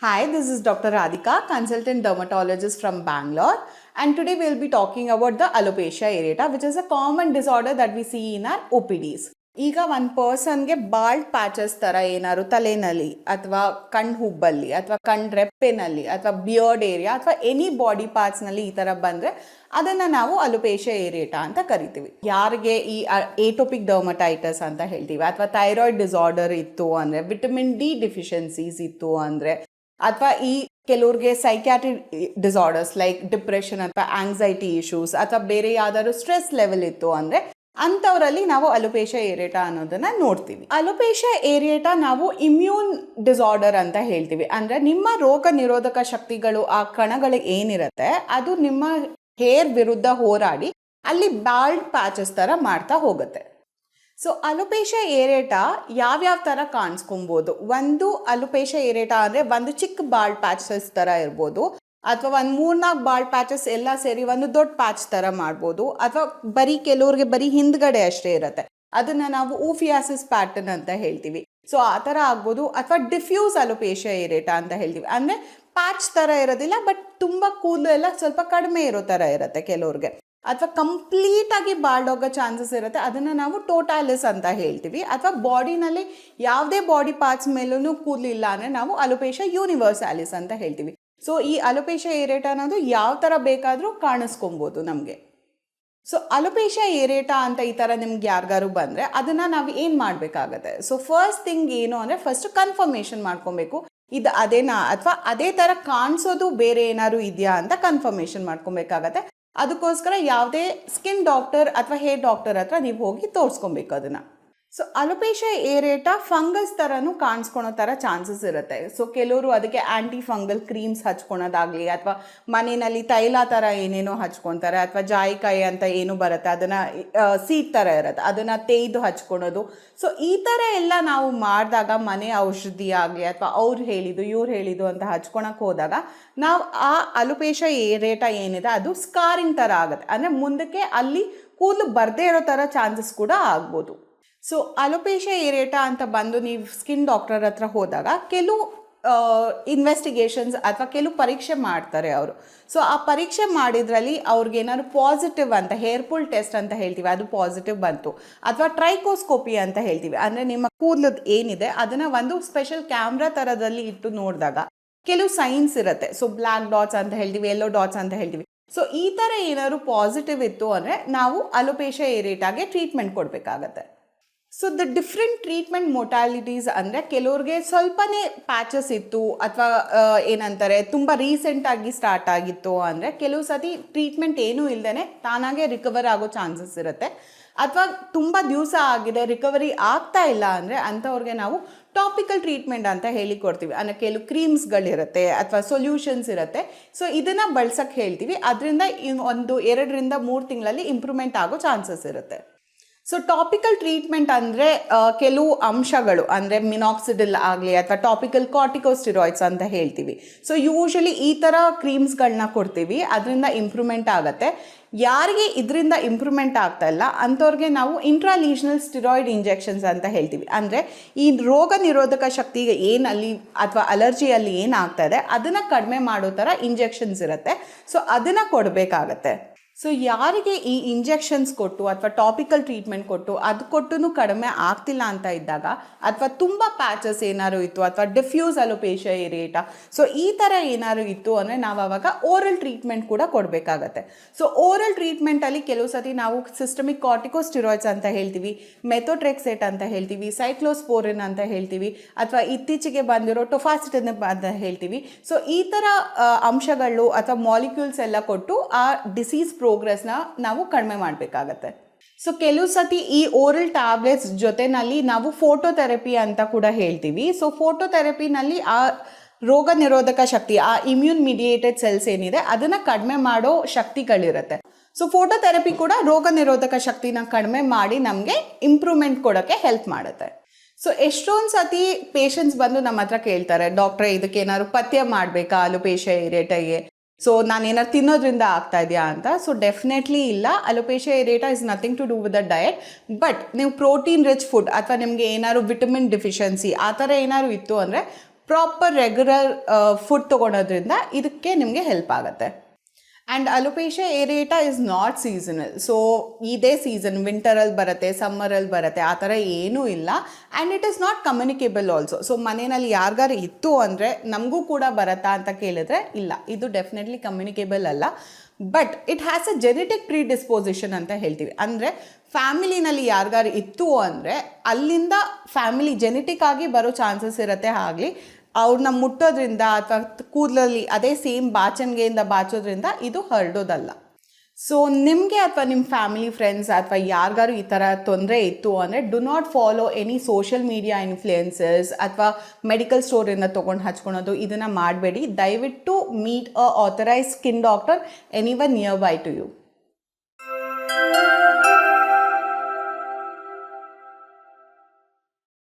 Hi, this is Dr. Radhika, consultant dermatologist from Bangalore, and today we'll be talking about the alopecia areata, which is a common disorder that we see in our OPDs. ಈಗ ಒಂದು ಪರ್ಸನ್ಗೆ bald patches ಥರ ಏನಾದ್ರು ತಲೆನಲ್ಲಿ ಅಥವಾ ಕಣ್ಣು ಹುಬ್ಬಲ್ಲಿ ಅಥವಾ ಕಣ್ಣು ರೆಪ್ಪೆನಲ್ಲಿ ಅಥವಾ beard area ಅಥವಾ ಎನಿ ಬಾಡಿ ಪಾರ್ಟ್ಸ್ನಲ್ಲಿ ಈ ಥರ ಬಂದರೆ ಅದನ್ನು ನಾವು ಅಲೋಪೇಶಿಯಾ ಏರಿಯೇಟಾ ಅಂತ ಕರಿತೀವಿ. ಯಾರಿಗೆ ಈ ಏಟೋಪಿಕ್ ಡರ್ಮಟೈಟಸ್ ಅಂತ ಹೇಳ್ತೀವಿ ಅಥವಾ ಥೈರಾಯ್ಡ್ ಡಿಸಾರ್ಡರ್ ಇತ್ತು ಅಂದರೆ, ವಿಟಮಿನ್ ಡಿ ಡಿಫಿಷಿಯನ್ಸೀಸ್ ಇತ್ತು ಅಂದರೆ, ಅಥವಾ ಈ ಕೆಲವ್ರಿಗೆ ಸೈಕ್ಯಾಟ್ರಿಕ್ ಡಿಸಾರ್ಡರ್ಸ್ ಲೈಕ್ ಡಿಪ್ರೆಷನ್ ಅಥವಾ ಆಂಗ್ಸೈಟಿ ಇಶ್ಯೂಸ್ ಅಥವಾ ಬೇರೆ ಯಾವ್ದಾದ್ರು ಸ್ಟ್ರೆಸ್ ಲೆವೆಲ್ ಇತ್ತು ಅಂದರೆ ಅಂಥವರಲ್ಲಿ ನಾವು ಅಲೋಪೇಶಿಯಾ ಏರಿಯೇಟಾ ಅನ್ನೋದನ್ನ ನೋಡ್ತೀವಿ. ಅಲೋಪೇಶಿಯಾ ಏರಿಯೇಟಾ ನಾವು ಇಮ್ಯೂನ್ ಡಿಸಾರ್ಡರ್ ಅಂತ ಹೇಳ್ತೀವಿ. ಅಂದರೆ ನಿಮ್ಮ ರೋಗ ನಿರೋಧಕ ಶಕ್ತಿಗಳು ಆ ಕಣಗಳು ಏನಿರುತ್ತೆ ಅದು ನಿಮ್ಮ ಹೇರ್ ವಿರುದ್ಧ ಹೋರಾಡಿ ಅಲ್ಲಿ ಬಾಲ್ಡ್ ಪ್ಯಾಚಸ್ ಥರ ಮಾಡ್ತಾ ಹೋಗುತ್ತೆ. ಸೊ ಅಲೋಪೇಶಿಯಾ ಏರಿಯೇಟಾ ಯಾವ್ಯಾವ ಥರ ಕಾಣಿಸ್ಕೊಬೋದು. ಒಂದು ಅಲೋಪೇಶಿಯಾ ಏರಿಯೇಟಾ ಅಂದರೆ ಒಂದು ಚಿಕ್ಕ ಬಾಲ್ಡ್ ಪ್ಯಾಚಸ್ ಥರ ಇರ್ಬೋದು, ಅಥವಾ ಒಂದು 3-4 ಬಾಲ್ಡ್ ಪ್ಯಾಚಸ್ ಎಲ್ಲ ಸೇರಿ ಒಂದು ದೊಡ್ಡ ಪ್ಯಾಚ್ ಥರ ಮಾಡ್ಬೋದು, ಅಥವಾ ಬರೀ ಕೆಲವ್ರಿಗೆ ಬರೀ ಹಿಂದ್ಗಡೆ ಅಷ್ಟೇ ಇರುತ್ತೆ, ಅದನ್ನು ನಾವು ಊಫಿಯಾಸಿಸ್ ಪ್ಯಾಟರ್ನ್ ಅಂತ ಹೇಳ್ತೀವಿ. ಸೊ ಆ ಥರ ಆಗ್ಬೋದು. ಅಥವಾ ಡಿಫ್ಯೂಸ್ ಅಲೋಪೇಶಿಯಾ ಏರಿಯೇಟಾ ಅಂತ ಹೇಳ್ತೀವಿ. ಅಂದರೆ ಪ್ಯಾಚ್ ಥರ ಇರೋದಿಲ್ಲ, ಬಟ್ ತುಂಬ ಕೂದಲು ಎಲ್ಲ ಸ್ವಲ್ಪ ಕಡಿಮೆ ಇರೋ ಥರ ಇರುತ್ತೆ ಕೆಲವ್ರಿಗೆ. ಅಥವಾ ಕಂಪ್ಲೀಟಾಗಿ ಬಾಲ್ಡ್ ಹೋಗೋ ಚಾನ್ಸಸ್ ಇರುತ್ತೆ, ಅದನ್ನು ನಾವು ಟೋಟಾಲಿಸ್ ಅಂತ ಹೇಳ್ತೀವಿ. ಅಥವಾ ಬಾಡಿನಲ್ಲಿ ಯಾವುದೇ ಬಾಡಿ ಪಾರ್ಟ್ಸ್ ಮೇಲೂ ಕೂದಲಿಲ್ಲ ಅಂದರೆ ನಾವು ಅಲೋಪೇಶಿಯಾ ಯೂನಿವರ್ಸಾಲಿಸ್ ಅಂತ ಹೇಳ್ತೀವಿ. ಸೊ ಈ ಅಲೋಪೇಶಿಯಾ ಏರಿಯೇಟಾ ಅನ್ನೋದು ಯಾವ ಥರ ಬೇಕಾದರೂ ಕಾಣಿಸ್ಕೊಬೋದು ನಮಗೆ. ಸೊ ಅಲೋಪೇಶಿಯಾ ಏರಿಯೇಟಾ ಅಂತ ಈ ಥರ ನಿಮ್ಗೆ ಯಾರಿಗಾರು ಬಂದರೆ ಅದನ್ನು ನಾವು ಏನು ಮಾಡಬೇಕಾಗತ್ತೆ. ಸೊ ಫಸ್ಟ್ ಥಿಂಗ್ ಏನು ಅಂದರೆ ಫಸ್ಟ್ ಕನ್ಫರ್ಮೇಷನ್ ಮಾಡ್ಕೊಬೇಕು, ಇದು ಅದೇನಾ ಅಥವಾ ಅದೇ ಥರ ಕಾಣಿಸೋದು ಬೇರೆ ಏನಾದ್ರು ಇದೆಯಾ ಅಂತ ಕನ್ಫರ್ಮೇಷನ್ ಮಾಡ್ಕೊಬೇಕಾಗತ್ತೆ. ಅದಕ್ಕೋಸ್ಕರ ಯಾವುದೇ ಸ್ಕಿನ್ ಡಾಕ್ಟರ್ ಅಥವಾ ಹೇರ್ ಡಾಕ್ಟರ್ ಹತ್ರ ನೀವು ಹೋಗಿ ತೋರಿಸ್ಕೊಬೇಕು ಅದನ್ನು. ಸೊ ಅಲೋಪೇಶಿಯಾ ಏರಿಯೇಟಾ ಫಂಗಸ್ ಥರನೂ ಕಾಣಿಸ್ಕೊಳೋ ಥರ ಚಾನ್ಸಸ್ ಇರುತ್ತೆ. ಸೊ ಕೆಲವರು ಅದಕ್ಕೆ ಆ್ಯಂಟಿ ಫಂಗಲ್ ಕ್ರೀಮ್ಸ್ ಹಚ್ಕೊಳೋದಾಗಲಿ, ಅಥವಾ ಮನೆಯಲ್ಲಿ ತೈಲ ಥರ ಏನೇನೋ ಹಚ್ಕೊತಾರೆ, ಅಥವಾ ಜಾಯಿಕಾಯಿ ಅಂತ ಏನು ಬರುತ್ತೆ ಅದನ್ನು ಸೀಡ್ ಥರ ಇರುತ್ತೆ ಅದನ್ನು ತೇಯ್ದು ಹಚ್ಕೊಳೋದು. ಸೊ ಈ ಥರ ಎಲ್ಲ ನಾವು ಮಾಡಿದಾಗ ಮನೆ ಔಷಧಿ ಆಗಲಿ ಅಥವಾ ಅವ್ರು ಹೇಳಿದ್ದು ಇವ್ರು ಹೇಳಿದ್ದು ಅಂತ ಹಚ್ಕೊಳಕ್ಕೆ ಹೋದಾಗ ನಾವು ಆ ಅಲೋಪೇಶಿಯಾ ಏರಿಯೇಟಾ ಏನಿದೆ ಅದು ಸ್ಕಾರಿಂಗ್ ಥರ ಆಗುತ್ತೆ. ಅಂದರೆ ಮುಂದಕ್ಕೆ ಅಲ್ಲಿ ಕೂದಲು ಬರದೇ ಇರೋ ಥರ ಚಾನ್ಸಸ್ ಕೂಡ ಆಗ್ಬೋದು. ಸೊ ಅಲೋಪೇಶಿಯಾ ಏರಿಯೇಟಾ ಅಂತ ಬಂದು ನೀವು ಸ್ಕಿನ್ ಡಾಕ್ಟರ್ ಹತ್ರ ಹೋದಾಗ ಕೆಲವು ಇನ್ವೆಸ್ಟಿಗೇಷನ್ಸ್ ಅಥವಾ ಕೆಲವು ಪರೀಕ್ಷೆ ಮಾಡ್ತಾರೆ ಅವರು. ಸೊ ಆ ಪರೀಕ್ಷೆ ಮಾಡಿದ್ರಲ್ಲಿ ಅವ್ರಿಗೇನಾದ್ರು ಪಾಸಿಟಿವ್ ಅಂತ ಹೇರ್ ಪುಲ್ ಟೆಸ್ಟ್ ಅಂತ ಹೇಳ್ತೀವಿ, ಅದು ಪಾಸಿಟಿವ್ ಬಂತು, ಅಥವಾ ಟ್ರೈಕೋಸ್ಕೋಪಿ ಅಂತ ಹೇಳ್ತೀವಿ, ಅಂದರೆ ನಿಮ್ಮ ಕೂದಲದ್ದು ಏನಿದೆ ಅದನ್ನು ಒಂದು ಸ್ಪೆಷಲ್ ಕ್ಯಾಮ್ರಾ ಥರದಲ್ಲಿ ಇಟ್ಟು ನೋಡಿದಾಗ ಕೆಲವು ಸೈನ್ಸ್ ಇರುತ್ತೆ. ಸೊ ಬ್ಲ್ಯಾಕ್ ಡಾಟ್ಸ್ ಅಂತ ಹೇಳ್ತೀವಿ, ಯೆಲ್ಲೋ ಡಾಟ್ಸ್ ಅಂತ ಹೇಳ್ತೀವಿ. ಸೊ ಈ ಥರ ಏನಾದ್ರು ಪಾಸಿಟಿವ್ ಇತ್ತು ಅಂದರೆ ನಾವು ಅಲೋಪೇಶಿಯಾ ಏರಿಯೇಟಾಗೆ ಟ್ರೀಟ್ಮೆಂಟ್ ಕೊಡಬೇಕಾಗತ್ತೆ. ಸೊ ದ ಡಿಫ್ರೆಂಟ್ ಟ್ರೀಟ್ಮೆಂಟ್ ಮೊಟಾಲಿಟೀಸ್ ಅಂದರೆ ಕೆಲವ್ರಿಗೆ ಸ್ವಲ್ಪನೇ ಪ್ಯಾಚಸ್ ಇತ್ತು ಅಥವಾ ಏನಂತಾರೆ ತುಂಬ ರೀಸೆಂಟಾಗಿ ಸ್ಟಾರ್ಟ್ ಆಗಿತ್ತು ಅಂದರೆ ಕೆಲವು ಸತಿ ಟ್ರೀಟ್ಮೆಂಟ್ ಏನೂ ಇಲ್ಲದೇ ತಾನಾಗೆ ರಿಕವರ್ ಆಗೋ ಚಾನ್ಸಸ್ ಇರುತ್ತೆ. ಅಥವಾ ತುಂಬ ದಿವಸ ಆಗಿದೆ ರಿಕವರಿ ಆಗ್ತಾ ಇಲ್ಲ ಅಂದರೆ ಅಂಥವ್ರಿಗೆ ನಾವು ಟಾಪಿಕಲ್ ಟ್ರೀಟ್ಮೆಂಟ್ ಅಂತ ಹೇಳಿಕೊಡ್ತೀವಿ. ಅಂದರೆ ಕೆಲವು ಕ್ರೀಮ್ಸ್ಗಳಿರುತ್ತೆ ಅಥವಾ ಸೊಲ್ಯೂಷನ್ಸ್ ಇರುತ್ತೆ. ಸೊ ಇದನ್ನು ಬಳಸೋಕ್ಕೆ ಹೇಳ್ತೀವಿ. ಅದರಿಂದ ಒಂದು 2-3 ತಿಂಗಳಲ್ಲಿ ಇಂಪ್ರೂವ್ಮೆಂಟ್ ಆಗೋ ಚಾನ್ಸಸ್ ಇರುತ್ತೆ. ಸೊ ಟಾಪಿಕಲ್ ಟ್ರೀಟ್ಮೆಂಟ್ ಅಂದರೆ ಕೆಲವು ಅಂಶಗಳು ಅಂದರೆ ಮಿನಾಕ್ಸಿಡಿಲ್ ಆಗಲಿ ಅಥವಾ ಟಾಪಿಕಲ್ ಕಾರ್ಟಿಕೋಸ್ಟಿರಾಯ್ಡ್ಸ್ ಅಂತ ಹೇಳ್ತೀವಿ. ಸೊ ಯೂಶಲಿ ಈ ಥರ ಕ್ರೀಮ್ಸ್ಗಳನ್ನ ಕೊಡ್ತೀವಿ, ಅದರಿಂದ ಇಂಪ್ರೂವ್ಮೆಂಟ್ ಆಗುತ್ತೆ. ಯಾರಿಗೆ ಇದರಿಂದ ಇಂಪ್ರೂವ್ಮೆಂಟ್ ಆಗ್ತಾ ಇಲ್ಲ ಅಂಥವ್ರಿಗೆ ನಾವು ಇಂಟ್ರಾಲೀಷನಲ್ ಸ್ಟಿರಾಯ್ಡ್ ಇಂಜೆಕ್ಷನ್ಸ್ ಅಂತ ಹೇಳ್ತೀವಿ. ಅಂದರೆ ಈ ರೋಗ ನಿರೋಧಕ ಶಕ್ತಿಗೆ ಏನಲ್ಲಿ ಅಥವಾ ಅಲರ್ಜಿಯಲ್ಲಿ ಏನಾಗ್ತಾ ಇದೆ ಅದನ್ನು ಕಡಿಮೆ ಮಾಡೋ ಥರ ಇಂಜೆಕ್ಷನ್ಸ್ ಇರುತ್ತೆ. ಸೊ ಅದನ್ನು ಕೊಡಬೇಕಾಗತ್ತೆ. ಸೊ ಯಾರಿಗೆ ಈ ಇಂಜೆಕ್ಷನ್ಸ್ ಕೊಟ್ಟು ಅಥವಾ ಟಾಪಿಕಲ್ ಟ್ರೀಟ್ಮೆಂಟ್ ಕೊಟ್ಟು ಅದು ಕೊಟ್ಟು ಕಡಿಮೆ ಆಗ್ತಿಲ್ಲ ಅಂತ ಇದ್ದಾಗ, ಅಥವಾ ತುಂಬ ಪ್ಯಾಚಸ್ ಏನಾದ್ರು ಇತ್ತು ಅಥವಾ ಡಿಫ್ಯೂಸ್ ಅಲೋಪೇಶಿಯಾ ಏರಿಯೇಟಾ, ಸೊ ಈ ಥರ ಏನಾದ್ರು ಇತ್ತು ಅಂದರೆ ನಾವು ಆವಾಗ ಓರಲ್ ಟ್ರೀಟ್ಮೆಂಟ್ ಕೂಡ ಕೊಡಬೇಕಾಗತ್ತೆ. ಸೊ ಓರಲ್ ಟ್ರೀಟ್ಮೆಂಟಲ್ಲಿ ಕೆಲವು ಸತಿ ನಾವು ಸಿಸ್ಟಮಿಕ್ ಕಾರ್ಟಿಕೋಸ್ಟಿರಾಯ್ಡ್ಸ್ ಅಂತ ಹೇಳ್ತೀವಿ, ಮೆಥೋಟ್ರೆಕ್ಸೇಟ್ ಅಂತ ಹೇಳ್ತೀವಿ, ಸೈಕ್ಲೋಸ್ಪೋರಿನ್ ಅಂತ ಹೇಳ್ತೀವಿ, ಅಥವಾ ಇತ್ತೀಚೆಗೆ ಬಂದಿರೋ ಟೊಫಾಸಿಟಿನ್ ಅಂತ ಹೇಳ್ತೀವಿ. ಸೊ ಈ ಥರ ಅಂಶಗಳು ಅಥವಾ ಮಾಲಿಕ್ಯೂಲ್ಸ್ ಎಲ್ಲ ಕೊಟ್ಟು ಆ ಡಿಸೀಸ್ ಪ್ರೋಗ್ರೆಸ್ನ ನಾವು ಕಡಿಮೆ ಮಾಡಬೇಕಾಗತ್ತೆ. ಸೊ ಕೆಲವು ಸತಿ ಈ ಓರಲ್ ಟ್ಯಾಬ್ಲೆಟ್ಸ್ ಜೊತೆನಲ್ಲಿ ನಾವು ಫೋಟೋಥೆರಪಿ ಅಂತ ಕೂಡ ಹೇಳ್ತೀವಿ. ಸೊ ಫೋಟೋಥೆರಪಿನಲ್ಲಿ ಆ ರೋಗ ನಿರೋಧಕ ಶಕ್ತಿ, ಆ ಇಮ್ಯೂನ್ ಮಿಡಿಯೇಟೆಡ್ ಸೆಲ್ಸ್ ಏನಿದೆ ಅದನ್ನು ಕಡಿಮೆ ಮಾಡೋ ಶಕ್ತಿಗಳಿರುತ್ತೆ. ಸೊ ಫೋಟೋಥೆರಪಿ ಕೂಡ ರೋಗ ನಿರೋಧಕ ಶಕ್ತಿನ ಕಡಿಮೆ ಮಾಡಿ ನಮಗೆ ಇಂಪ್ರೂವ್ಮೆಂಟ್ ಕೊಡೋಕ್ಕೆ ಹೆಲ್ಪ್ ಮಾಡುತ್ತೆ. ಸೊ ಎಷ್ಟೊಂದು ಸತಿ ಪೇಷಂಟ್ಸ್ ಬಂದು ನಮ್ಮ ಹತ್ರ ಕೇಳ್ತಾರೆ, ಡಾಕ್ಟ್ರೇ ಇದಕ್ಕೆ ಏನಾದ್ರು ಪಥ್ಯ ಮಾಡಬೇಕಾ ಅಲೋಪೇಶಿಯಾ ಏರಿಯೇಟಾಗೆ, ಸೊ ನಾನೇನಾದ್ರು ತಿನ್ನೋದ್ರಿಂದ ಆಗ್ತಾ ಇದೆಯಾ ಅಂತ. ಸೊ ಡೆಫಿನೆಟ್ಲಿ ಇಲ್ಲ. Alopecia areata is nothing to do with the diet. But ನೀವು ಪ್ರೋಟೀನ್ ರಿಚ್ ಫುಡ್ ಅಥವಾ ನಿಮಗೆ ಏನಾದ್ರು ವಿಟಮಿನ್ ಡಿಫಿಷಿಯನ್ಸಿ ಆ ಥರ ಏನಾದ್ರು ಇತ್ತು ಅಂದರೆ ಪ್ರಾಪರ್ ರೆಗ್ಯುಲರ್ ಫುಡ್ ತೊಗೊಳೋದ್ರಿಂದ ಇದಕ್ಕೆ ನಿಮಗೆ ಹೆಲ್ಪ್ ಆಗುತ್ತೆ. And alopecia areata is not seasonal. So ಇದೇ ಸೀಸನ್ ವಿಂಟರಲ್ಲಿ ಬರುತ್ತೆ, ಸಮ್ಮರಲ್ಲಿ ಬರುತ್ತೆ, ಆ ಥರ ಏನೂ ಇಲ್ಲ. And it is not communicable also. So ಮನೆಯಲ್ಲಿ ಯಾರಿಗಾರು ಇತ್ತು ಅಂದರೆ ನಮಗೂ ಕೂಡ ಬರುತ್ತಾ ಅಂತ ಕೇಳಿದ್ರೆ ಇಲ್ಲ, ಇದು ಡೆಫಿನೆಟ್ಲಿ ಕಮ್ಯುನಿಕೇಬಲ್ ಅಲ್ಲ. But it has a genetic predisposition ಅಂತ ಹೇಳ್ತೀವಿ. ಅಂದರೆ ಫ್ಯಾಮಿಲಿನಲ್ಲಿ ಯಾರಿಗಾರು ಇತ್ತು ಅಂದರೆ ಅಲ್ಲಿಂದ ಫ್ಯಾಮಿಲಿ ಜೆನೆಟಿಕ್ ಆಗಿ ಬರೋ ಚಾನ್ಸಸ್ ಇರುತ್ತೆ. ಆಗಲಿ ಅವ್ರನ್ನ ಮುಟ್ಟೋದ್ರಿಂದ ಅಥವಾ ಕೂದಲಲ್ಲಿ ಅದೇ ಸೇಮ್ ಬಾಚಣಿಗೆಯಿಂದ ಬಾಚೋದ್ರಿಂದ ಇದು ಹರಡೋದಲ್ಲ. ಸೊ ನಿಮಗೆ ಅಥವಾ ನಿಮ್ಮ ಫ್ಯಾಮಿಲಿ ಫ್ರೆಂಡ್ಸ್ ಅಥವಾ ಯಾರಿಗಾರು ಈ ಥರ ತೊಂದರೆ ಇತ್ತು ಅಂದರೆ do not follow any social media influences ಅಥವಾ ಮೆಡಿಕಲ್ ಸ್ಟೋರಿಂದ ತೊಗೊಂಡು ಹಚ್ಕೊಳೋದು, ಇದನ್ನು ಮಾಡಬೇಡಿ. ದಯವಿಟ್ಟು meet a authorised skin doctor anyone nearby to you.